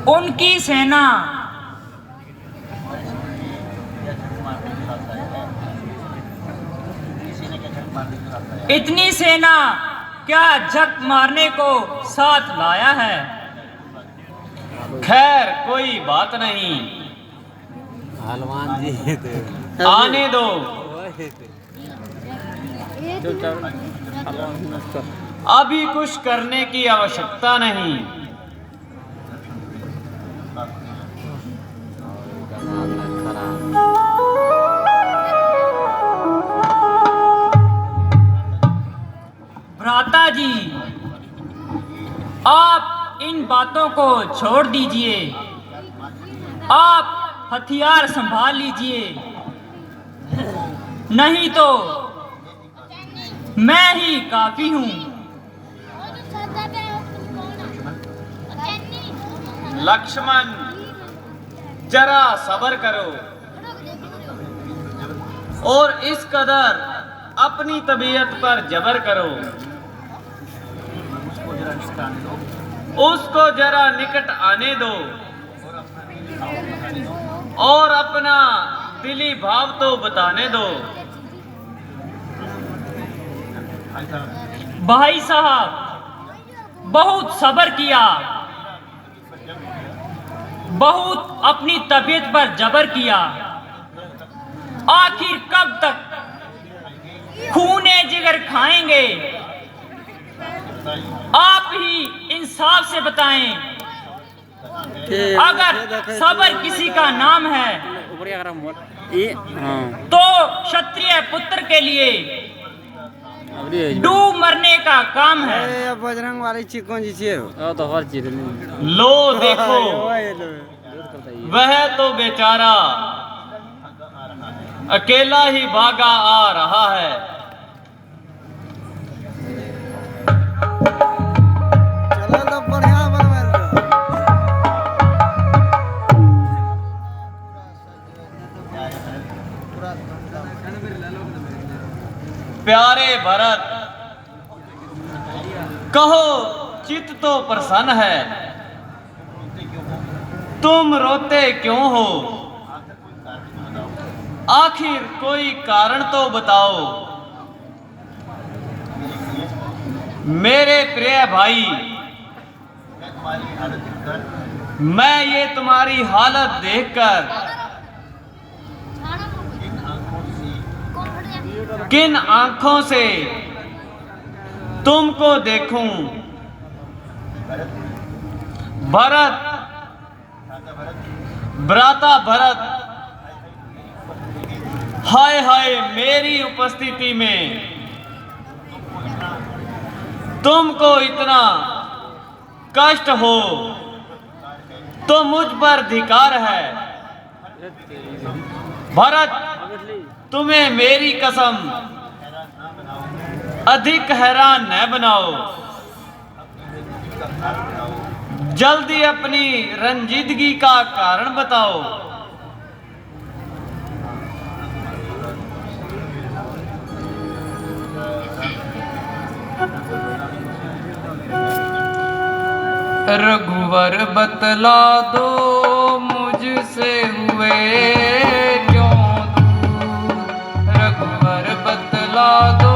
उनकी सेना इतनी सेना क्या झक मारने को साथ लाया है? खैर कोई बात नहीं, हलवान जी आने दो। अभी कुछ करने की आवश्यकता नहीं। भ्राता जी, आप इन बातों को छोड़ दीजिए। आप हथियार संभाल लीजिए, नहीं तो मैं ही काफी हूं। लक्ष्मण, जरा सब्र करो और इस कदर अपनी तबीयत पर जबर करो। उसको जरा निकट आने दो और अपना दिली भाव तो बताने दो। भाई साहब, बहुत सब्र किया, बहुत अपनी तबीयत पर जबर किया। आखिर कब तक खूने जिगर खाएंगे? आप ही इंसाफ से बताएं। अगर सब्र किसी का नाम है तो क्षत्रिय पुत्र के लिए डूब मरने का काम है। बजरंग वाली चिकन जी तो हर चीज लो देखो, वह तो बेचारा अकेला ही भागा आ रहा है। चलो तो बढ़िया प्यारे भरत, कहो चित्त तो प्रसन्न है, तुम रोते क्यों हो? आखिर कोई कारण तो बताओ। मेरे प्रिय भाई, मैं ये तुम्हारी हालत देखकर किन आंखों से तुमको देखूं? भरत, भ्राता भरत, हाय हाय, मेरी उपस्थिति में तुमको इतना कष्ट हो तो मुझ पर धिक्कार है। भरत, तुम्हें मेरी कसम अधिक हैरान न बनाओ। जल्दी अपनी रंजीदगी का कारण बताओ। रघुवर बतला दो मुझसे हुए क्यों दूर? रघुवर बतला दो